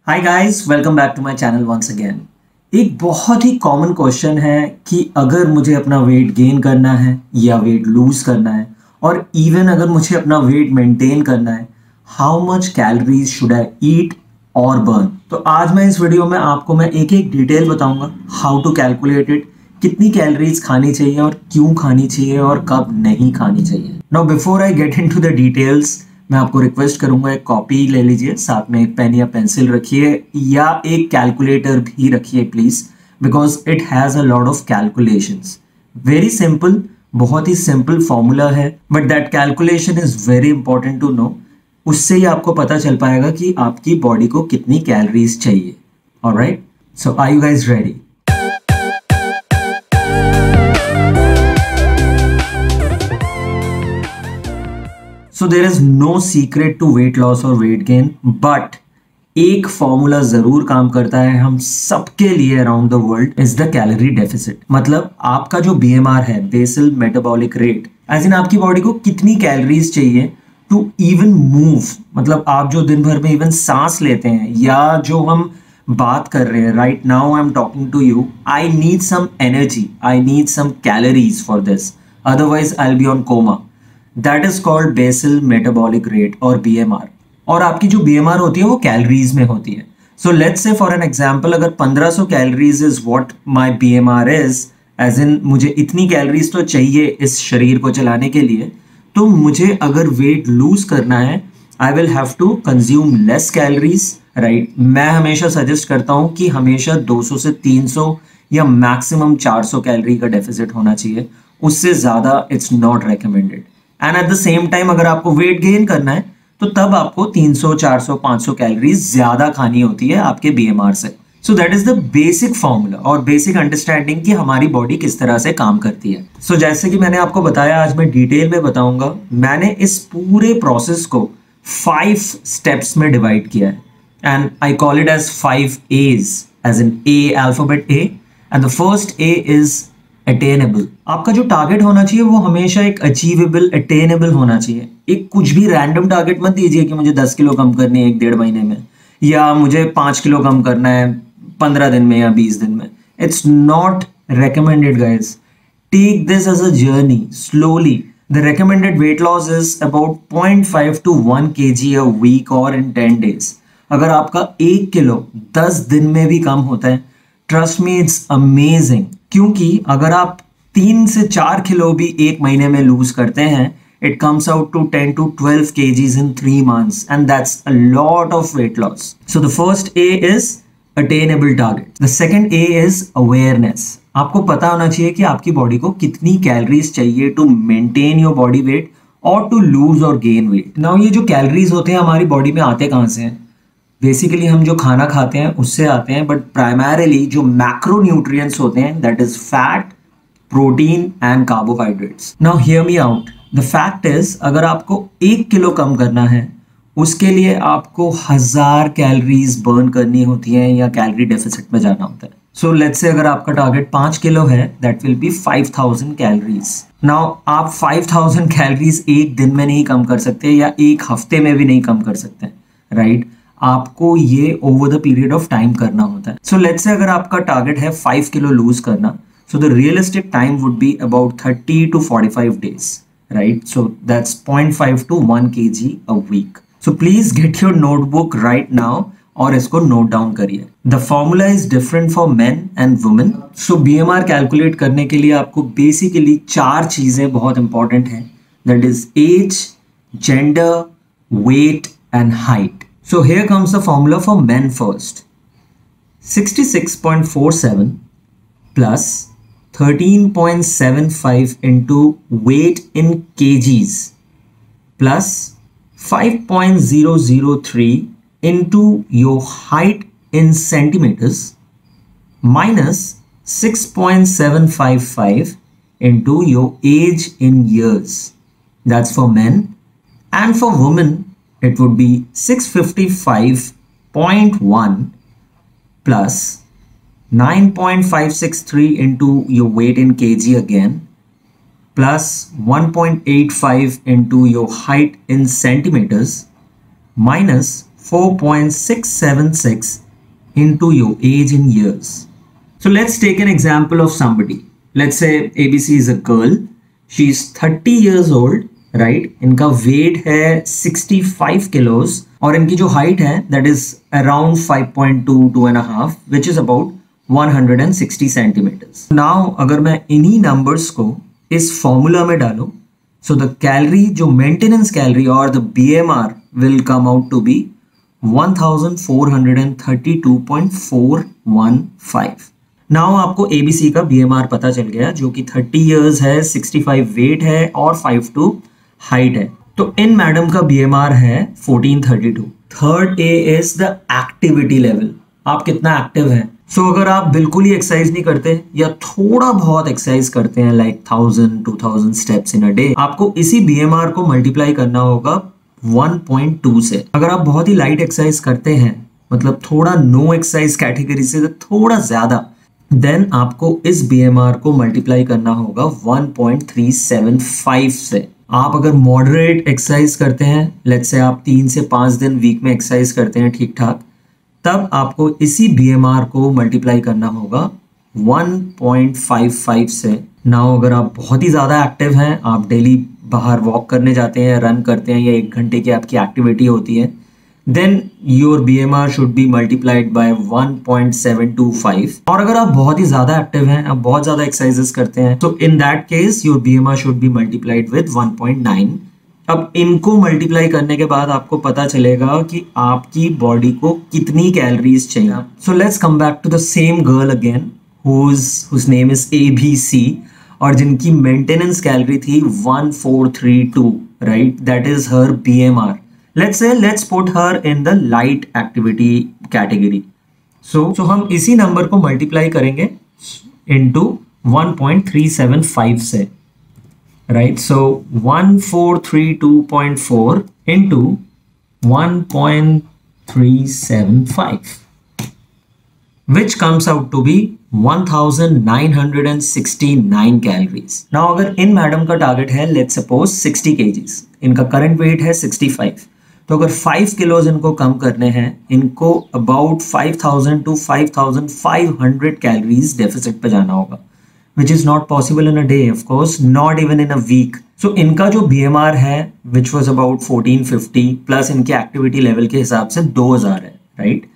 Hi guys, welcome back to my channel once again. एक बहुत ही common question है कि अगर मुझे अपना वेट गेन करना है या वेट लूज करना है और इवन अगर मुझे अपना वेट मेंटेन करना है, how much calories should I eat और बर्न। तो आज मैं इस वीडियो में आपको मैं एक एक डिटेल बताऊंगा हाउ टू कैलकुलेट इट, कितनी कैलोरीज खानी चाहिए और क्यों खानी चाहिए और कब नहीं खानी चाहिए। Now before I get into the details, मैं आपको रिक्वेस्ट करूंगा एक कॉपी ले लीजिए, साथ में एक पेन या पेंसिल रखिए या एक कैलकुलेटर भी रखिए please, because it has a lot of calculations. Very simple, बहुत ही सिंपल फॉर्मूला है, but that calculation is very important to know. उससे ही आपको पता चल पाएगा कि आपकी बॉडी को कितनी कैलोरीज चाहिए। Alright, so are you guys ready? So there is no secret to weight loss और वेट गेन, बट एक फॉर्मूला जरूर काम करता है हम सबके लिए around the world, is the calorie deficit. मतलब आपका जो बीएमआर है, basal metabolic rate, as in आपकी बॉडी को कितनी कैलोरीज चाहिए टू इवन मूव। मतलब आप जो दिन भर में इवन सांस लेते हैं या जो हम बात कर रहे हैं right now, I am talking to you, I need some energy, I need some calories for this, otherwise I will be on coma. That is called basal metabolic rate और बीएमआर। और आपकी जो बीएमआर होती है वो calories में होती है। So let's say for an example, अगर 1500 calories is what my BMR is, as in मुझे इतनी कैलोरीज तो चाहिए इस शरीर को चलाने के लिए, तो मुझे अगर वेट लूज करना है I will have to consume less calories, right. मैं हमेशा सजेस्ट करता हूं कि हमेशा 200 से 300 या मैक्सिमम 400 कैलोरी का डेफिसिट होना चाहिए, उससे ज्यादा it's not recommended. And at the same time अगर आपको वेट गेन करना है तो तब आपको 300, 400, 500 कैलोरीज ज्यादा खानी होती है आपके बीएमआर से। So that is the basic formula और बेसिक अंडरस्टैंडिंग कि हमारी बॉडी किस तरह से काम करती है। सो जैसे कि मैंने आपको बताया, आज मैं डिटेल में बताऊंगा। मैंने इस पूरे प्रोसेस को 5 स्टेप्स में डिवाइड किया है and I call it as 5 A's, as in a alphabet A, and the first A is attainable. आपका जो टारगेट होना चाहिए वो हमेशा एक अचीवेबल, अटेनेबल होना चाहिए। एक कुछ भी रैंडम टारगेट मत दीजिए कि मुझे 10 किलो कम करनी है 1-1.5 महीने में, या मुझे 5 किलो कम करना है 15 दिन में या 20 दिन में। It's not recommended guys. Take this as a journey slowly. The recommended weight loss is about 0.5 to 1 kg a week or in 10 days. अगर आपका 1 किलो 10 दिन में भी कम होता है, ट्रस्ट मी इट्स अमेजिंग। क्योंकि अगर आप 3 से 4 किलो भी 1 महीने में लूज करते हैं, it comes out to 10 to 12 kgs in 3 months, and that's a lot of weight loss. So the first A is attainable target. The second A is awareness. आपको पता होना चाहिए कि आपकी बॉडी को कितनी कैलोरीज चाहिए to maintain your body weight और टू लूज और गेन वेट। नाउ ये जो कैलोरीज होते हैं हमारी बॉडी में आते कहाँ से हैं? बेसिकली हम जो खाना खाते हैं उससे आते हैं, बट प्राइमरीली जो मैक्रो न्यूट्रिएंट्स होते हैं, that is fat, protein and carbohydrates. Now hear me out, the fact is अगर आपको 1 किलो कम करना है, उसके लिए आपको 1000 कैलोरीज बर्न करनी होती है या कैलोरी डेफिसिट में जाना होता है। सो लेट्स से अगर आपका टारगेट 5 किलो है, that will B 5000 calories. Now आप 5000 कैलोरीज एक दिन में नहीं कम कर सकते या एक हफ्ते में भी नहीं कम कर सकते, राइट। आपको ये over the period of time करना होता है। सो लेट्स से अगर आपका टारगेट है 5 किलो लूज करना, so the realistic time would be about 30 to 45 days, right? So that's 0.5 to 1 kg a week. So please get your notebook right now और इसको note down करिए। The formula is different for men and women. So BMR calculate करने के लिए आपको basically 4 चीजें बहुत important हैं, that is age, gender, weight and height. So here comes the formula for men first. 66.47 plus 13.75 into weight in kgs plus 5.003 into your height in centimeters minus 6.755 into your age in years. That's for men. And for women, it would be 655.1 plus 9.563 into your weight in kg again plus 1.85 into your height in centimeters minus 4.676 into your age in years. So let's take an example of somebody. Let's say ABC is a girl. She's 30 years old, right? इनका weight है 65 kilos और इनकी जो height है that is around 5.2, 2.5, which is about 160 centimeters. Now अगर मैं इन्हीं numbers को इस formula में डालूं, so the calorie, जो maintenance calorie or the BMR will come out to be 1432.415. Now आपको ABC का BMR पता चल गया जो कि 30 years है, 65 weight है और 5'2" height है. तो इन मैडम का BMR है 1432. Third A is the activity level. आप कितना एक्टिव हैं. सो अगर आप बिल्कुल ही एक्सरसाइज नहीं करते या थोड़ा बहुत एक्सरसाइज करते हैं like 1000-2000 steps in a day, आपको इसी BMR को मल्टीप्लाई करना होगा 1.2 से. अगर आप बहुत ही लाइट एक्सरसाइज करते हैं, मतलब थोड़ा नो एक्सरसाइज कैटेगरी से थोड़ा ज्यादा, देन आपको इस BMR को मल्टीप्लाई करना होगा 1.375 से. आप अगर मॉडरेट एक्सरसाइज करते हैं, लेट्स से आप 3 से 5 दिन वीक में एक्सरसाइज करते हैं ठीक ठाक, तब आपको इसी BMR को मल्टीप्लाई करना होगा 1.55 से. नाउ अगर आप बहुत ही ज़्यादा एक्टिव हैं, आप डेली बाहर वॉक करने जाते हैं, रन करते हैं या 1 घंटे की आपकी एक्टिविटी होती है, then your BMR should be multiplied by 1.725. और अगर आप बहुत ही ज़्यादा एक्टिव हैं, आप बहुत ज़्यादा एक्सरसाइजेस करते हैं, तो in that case your BMR should be multiplied with 1.9. अब इनको मल्टीप्लाई करने के बाद आपको पता चलेगा कि आपकी बॉडी को कितनी कैलोरीज चाहिए. So let's come back to the same girl again whose name is ABC और जिनकी मेंटेनेंस कैलोरी थी 1432, right? That is her BMR. let's put her in the light activity category. So हम इसी number को multiply करेंगे into 1.375 से, right? So 1432.4 into 1.375, which comes out to be 1969 calories. Now अगर इन madam का टारगेट है let's suppose 60 kgs, इनका current weight है 65, तो अगर 5 किलोज इनको कम करने हैं, इनको अबाउट 5000 to 5500 कैलोरीज डेफिसिट पे जाना होगा, which is not possible in a day, of course, not even in a week. So इनका जो BMR है which was about 1450 प्लस इनके एक्टिविटी लेवल के हिसाब से 2000 है, राइट?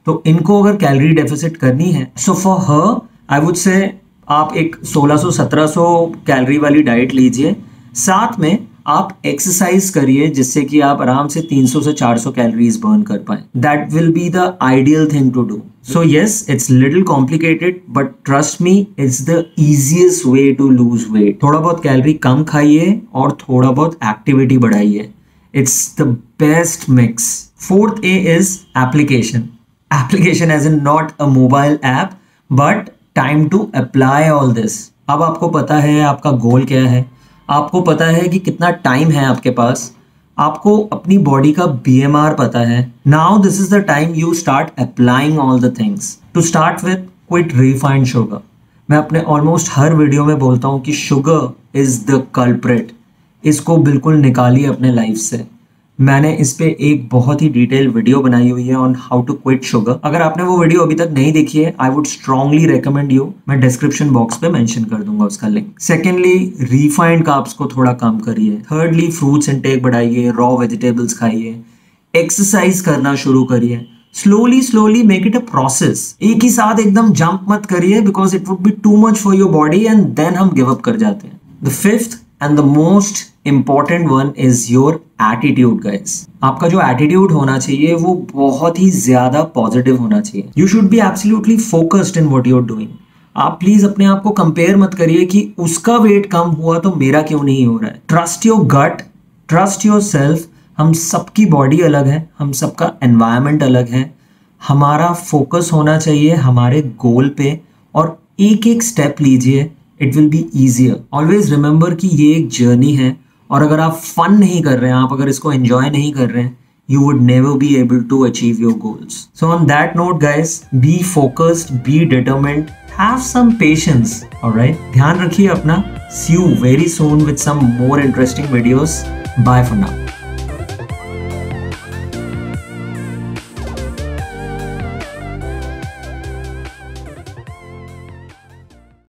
तो इनको अगर कैलोरी डेफिसिट करनी है, so for her I would say आप एक 1600-1700 कैलोरी वाली डाइट लीजिए, साथ में आप एक्सरसाइज करिए जिससे कि आप आराम से 300 से 400 कैलोरीज बर्न कर पाए. That will be the ideal thing to do. So yes, it's little complicated but trust me, it's the easiest way to lose weight. थोड़ा बहुत कैलोरी कम खाइए और थोड़ा बहुत एक्टिविटी बढ़ाइए. It's the best mix. Fourth A is application. Application as in not a mobile app but time to apply all this. अब आपको पता है आपका गोल क्या है, आपको पता है कि कितना टाइम है आपके पास, आपको अपनी बॉडी का BMR पता है. Now this is the time you start applying all the things. To start with, quit refined sugar. मैं अपने ऑलमोस्ट हर वीडियो में बोलता हूँ कि शुगर इज द कल्प्रिट. इसको बिल्कुल निकालिए अपने लाइफ से. मैंने इस पे एक बहुत ही डिटेल वीडियो बनाई हुई है on how to quit sugar. अगर आपने वो वीडियो अभी तक नहीं देखी है, I would strongly recommend you. मैं डिस्क्रिप्शन बॉक्स पे मेंशन कर दूंगा उसका लिंक. सेकेंडली, रिफाइंड कार्ब्स को थोड़ा कम करिए. थर्डली, फ्रूट्स इंटेक बढ़ाइए, रॉ वेजिटेबल्स खाइए, एक्सरसाइज करना शुरू करिए. Slowly make it a process. एक ही साथ एकदम जंप मत करिए because it would be too much for your body and then हम गिव अप कर जाते हैं. The fifth and the most important one is your attitude guys. आपका जो एटीट्यूड होना चाहिए वो बहुत ही ज्यादा पॉजिटिव होना चाहिए. You should be absolutely focused in what you are doing. आप प्लीज अपने आप को कंपेयर मत करिए कि उसका वेट कम हुआ तो मेरा क्यों नहीं हो रहा है. Trust your gut, trust yourself. हम सबकी बॉडी अलग है, हम सबका एनवायरनमेंट अलग है. हमारा फोकस होना चाहिए हमारे गोल पे और एक एक स्टेप लीजिए. It will be easier. Always remember कि ये एक जर्नी है और अगर आप फन नहीं कर रहे हैं, आप अगर इसको एंजॉय नहीं कर रहे हैं, you would never be able to achieve your goals. So on that note guys, be focused, be determined, have some patience, alright? ध्यान रखिए अपना. See you very soon with some more interesting videos. Bye for now.